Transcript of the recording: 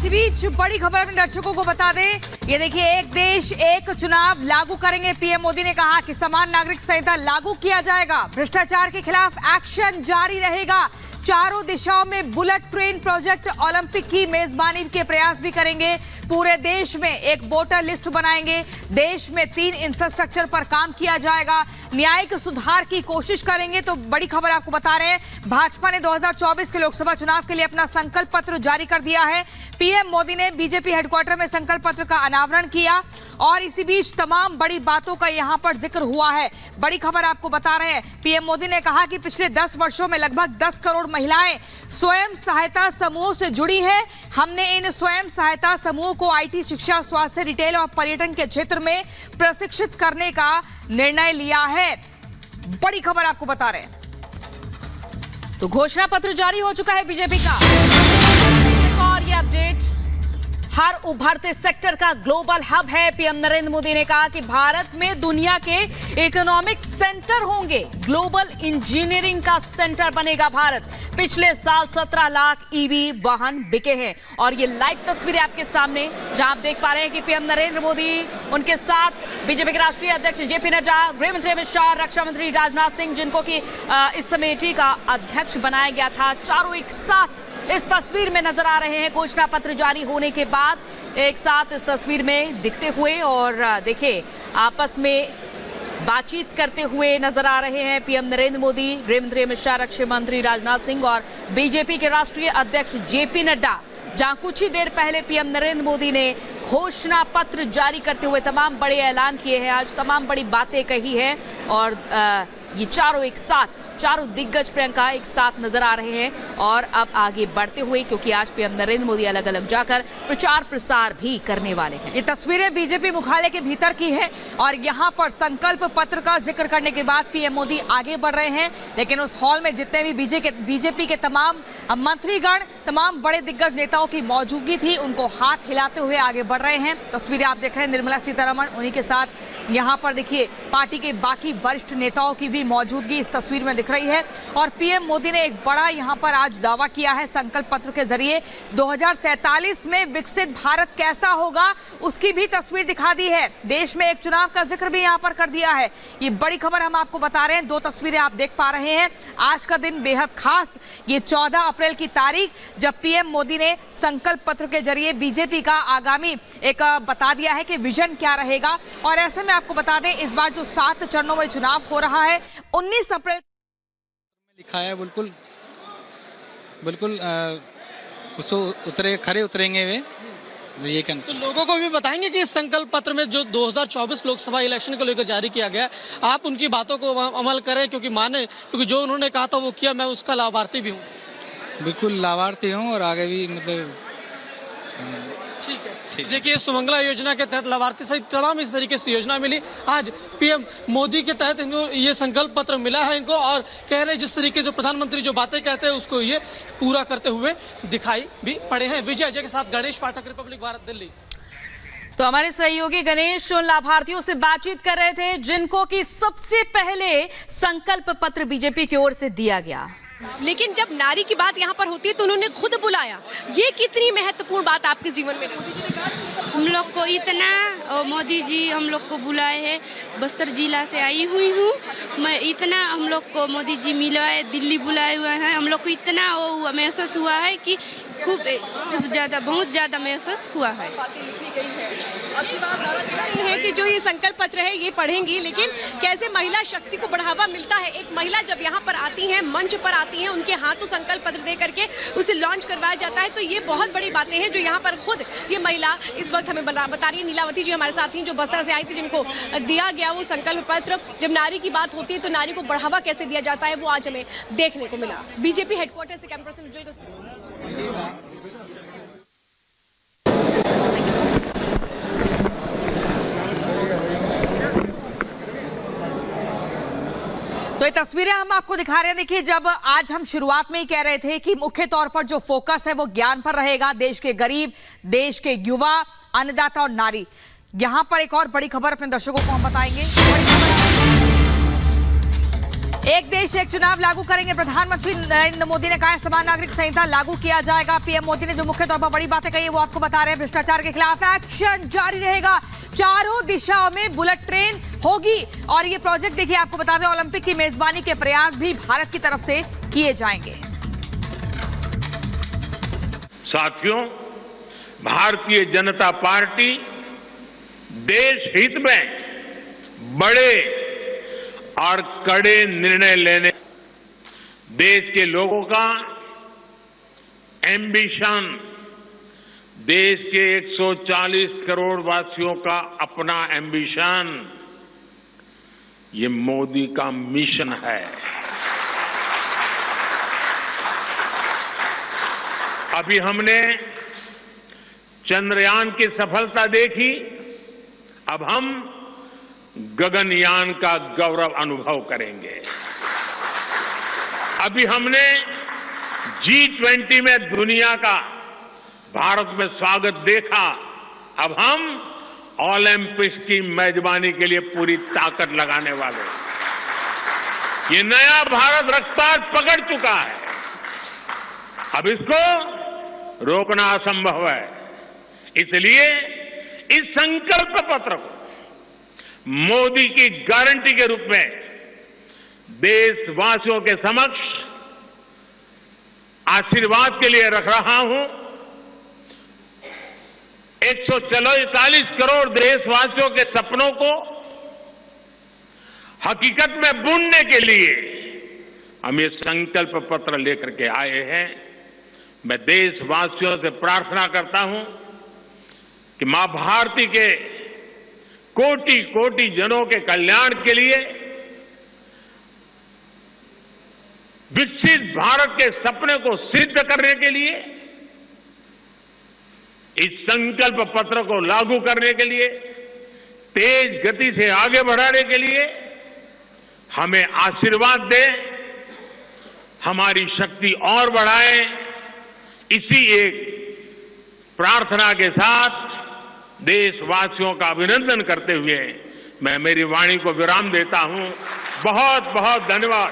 इसी बीच बड़ी खबर अपने दर्शकों को बता दें, ये देखिए, एक देश एक चुनाव लागू करेंगे। पीएम मोदी ने कहा कि समान नागरिक संहिता लागू किया जाएगा, भ्रष्टाचार के खिलाफ एक्शन जारी रहेगा, चारों दिशाओं में बुलेट ट्रेन प्रोजेक्ट, ओलंपिक की मेजबानी के प्रयास भी करेंगे, पूरे देश में एक वोटर लिस्ट बनाएंगे, देश में 3 इंफ्रास्ट्रक्चर पर काम किया जाएगा, न्यायिक सुधार की कोशिश करेंगे। तो बड़ी खबर आपको बता रहे हैं, भाजपा ने 2024 के लोकसभा चुनाव के लिए अपना संकल्प पत्र जारी कर दिया है। पीएम मोदी ने बीजेपी हेडक्वार्टर में संकल्प पत्र का अनावरण किया और इसी बीच तमाम बड़ी बातों का यहां पर जिक्र हुआ है। बड़ी खबर आपको बता रहे हैं, पीएम मोदी ने कहा कि पिछले 10 वर्षों में लगभग 10 करोड़ महिलाएं स्वयं सहायता समूहों से जुड़ी हैं। हमने इन स्वयं सहायता समूहों को आईटी, शिक्षा, स्वास्थ्य, रिटेल और पर्यटन के क्षेत्र में प्रशिक्षित करने का निर्णय लिया है। बड़ी खबर आपको बता रहे हैं। तो घोषणा पत्र जारी हो चुका है बीजेपी का। और ये अपडेट, हर उभरते सेक्टर का ग्लोबल हब है। पीएम नरेंद्र मोदी ने कहा कि भारत में दुनिया के इकोनॉमिक सेंटर होंगे, ग्लोबल इंजीनियरिंग का सेंटर बनेगा भारत। पिछले साल 17 लाख ईवी वाहन बिके हैं और ये लाइव तस्वीरें आपके सामने, जहां आप देख पा रहे हैं कि पीएम नरेंद्र मोदी, उनके साथ बीजेपी के राष्ट्रीय अध्यक्ष जेपी नड्डा, गृह मंत्री अमित शाह, रक्षा मंत्री राजनाथ सिंह, जिनको कि इस कमेटी का अध्यक्ष बनाया गया था, चारों एक साथ इस तस्वीर में नजर आ रहे हैं। घोषणा पत्र जारी होने के बाद एक साथ इस तस्वीर में दिखते हुए और देखिए आपस में बातचीत करते हुए नजर आ रहे हैं पीएम नरेंद्र मोदी, गृह मंत्री अमित शाह, रक्षा मंत्री राजनाथ सिंह और बीजेपी के राष्ट्रीय अध्यक्ष जेपी नड्डा, जहां कुछ ही देर पहले पीएम नरेंद्र मोदी ने घोषणा पत्र जारी करते हुए तमाम बड़े ऐलान किए हैं, आज तमाम बड़ी बातें कही हैं और ये चारों एक साथ, चारों दिग्गज प्रियंका एक साथ नजर आ रहे हैं और अब आगे बढ़ते हुए, क्योंकि आज पीएम नरेंद्र मोदी अलग अलग जाकर प्रचार प्रसार भी करने वाले हैं। ये तस्वीरें बीजेपी मुख्यालय के भीतर की है और यहाँ पर संकल्प पत्र का जिक्र करने के बाद पीएम मोदी आगे बढ़ रहे हैं, लेकिन उस हॉल में जितने भी बीजेपी के तमाम मंत्रीगण, तमाम बड़े दिग्गज नेताओं की मौजूदगी थी, उनको हाथ हिलाते हुए आगे बढ़ रहे हैं। तस्वीरें आप देख रहे हैं, निर्मला सीतारमण, उन्हीं के साथ यहाँ पर देखिए पार्टी के बाकी वरिष्ठ नेताओं की भी मौजूदगी इस तस्वीर में दिख रही है। और पीएम मोदी ने एक बड़ा यहां पर आज दावा किया है संकल्प पत्र के जरिए, 2047 में विकसित भारत कैसा होगा उसकी भी तस्वीर दिखा दी है। देश में एक चुनाव का जिक्र भी यहां पर कर दिया है। ये बड़ी खबर हम आपको बता रहे हैं, 2 तस्वीरें आप देख पा रहे हैं। आज का दिन बेहद खास, ये 14 अप्रैल की तारीख, जब पीएम मोदी ने संकल्प पत्र के जरिए बीजेपी का आगामी एक बता दिया है कि विजन क्या रहेगा। और ऐसे में आपको बता दें, इस बार जो 7 चरणों में चुनाव हो रहा है, 19 अप्रैल लिखा है, बिल्कुल बिल्कुल उसको खरे उतरेंगे वे, ये तो लोगों को भी बताएंगे कि इस संकल्प पत्र में जो 2024 लोकसभा इलेक्शन को लेकर जारी किया गया, आप उनकी बातों को अमल करें, क्योंकि माने, क्योंकि जो उन्होंने कहा था वो किया, मैं उसका लाभार्थी भी हूँ। बिल्कुल लाभार्थी हूँ और आगे भी मतलब ठीक है। देखिए, सुमंगला योजना के तहत लाभार्थी सहित तमाम इस तरीके से योजना मिली। आज पीएम मोदी के तहत इनको ये संकल्प पत्र मिला है इनको, और कह रहे हैं जिस तरीके से प्रधानमंत्री जो बातें कहते हैं उसको ये पूरा करते हुए दिखाई भी पड़े हैं। विजय अजय के साथ गणेश पाठक, रिपब्लिक भारत, दिल्ली। तो हमारे सहयोगी गणेश उन लाभार्थियों से बातचीत कर रहे थे जिनको कि सबसे पहले संकल्प पत्र बीजेपी की ओर से दिया गया, लेकिन जब नारी की बात यहाँ पर होती है तो उन्होंने खुद बुलाया। ये कितनी महत्वपूर्ण बात आपके जीवन में रही? हम लोग को इतना, और मोदी जी हम लोग को बुलाए हैं, बस्तर जिला से आई हुई हूँ मैं, इतना हम लोग को मोदी जी मिलवाए, दिल्ली बुलाए हुए हैं, हम लोग को इतना वो महसूस हुआ है कि खूब ज़्यादा, बहुत ज़्यादा महसूस हुआ है। ये है कि जो ये संकल्प पत्र है ये पढ़ेंगी, लेकिन कैसे महिला शक्ति को बढ़ावा मिलता है। एक महिला जब यहाँ पर आती हैं, मंच पर आती हैं, उनके हाथों संकल्प पत्र दे करके उसे लॉन्च करवाया जाता है, तो ये बहुत बड़ी बातें हैं जो यहाँ पर खुद ये महिला इस वक्त हमें बता रही है। नीलावती जी हमारे साथ थी, जो बस्तर से आई थी, जिनको दिया गया वो संकल्प पत्र। जब नारी की बात होती है तो नारी को बढ़ावा कैसे दिया जाता है, वो आज हमें देखने को मिला। बीजेपी हेडक्वार्टर से कैमरा पर्सन उज्जवल को। तो ये तस्वीरें हम आपको दिखा रहे हैं। देखिए, जब आज हम शुरुआत में ही कह रहे थे कि मुख्य तौर पर जो फोकस है वो ज्ञान पर रहेगा, देश के गरीब, देश के युवा, अन्नदाता और नारी। यहां पर एक और बड़ी खबर अपने दर्शकों को हम बताएंगे। बड़ी खबर एक देश एक चुनाव लागू करेंगे प्रधानमंत्री नरेंद्र मोदी ने कहा समान नागरिक संहिता लागू किया जाएगा। पीएम मोदी ने जो मुख्य तौर पर बड़ी बातें कही है वो आपको बता रहे हैं। भ्रष्टाचार के खिलाफ एक्शन जारी रहेगा, चारों दिशाओं में बुलेट ट्रेन होगी। और ये प्रोजेक्ट देखिए, आपको बता दें ओलंपिक की मेजबानी के प्रयास भी भारत की तरफ से किए जाएंगे। साथियों, भारतीय जनता पार्टी देश हित में बड़े और कड़े निर्णय लेने, देश के लोगों का एम्बिशन, देश के 140 करोड़ वासियों का अपना एम्बिशन, ये मोदी का मिशन है। अभी हमने चंद्रयान की सफलता देखी, अब हम गगनयान का गौरव अनुभव करेंगे। अभी हमने G20 में दुनिया का भारत में स्वागत देखा, अब हम ओलंपिक्स की मेजबानी के लिए पूरी ताकत लगाने वाले हैं। ये नया भारत रफ्तार पकड़ चुका है, अब इसको रोकना असंभव है। इसलिए इस संकल्प पत्र को मोदी की गारंटी के रूप में देशवासियों के समक्ष आशीर्वाद के लिए रख रहा हूं। 140 करोड़ देशवासियों के सपनों को हकीकत में बुनने के लिए हम ये संकल्प पत्र लेकर के आए हैं। मैं देशवासियों से प्रार्थना करता हूं कि मां भारती के कोटि कोटि जनों के कल्याण के लिए, विकसित भारत के सपने को सिद्ध करने के लिए, इस संकल्प पत्र को लागू करने के लिए, तेज गति से आगे बढ़ाने के लिए हमें आशीर्वाद दें, हमारी शक्ति और बढ़ाएं। इसी एक प्रार्थना के साथ देशवासियों का अभिनंदन करते हुए मैं मेरी वाणी को विराम देता हूं। बहुत बहुत धन्यवाद।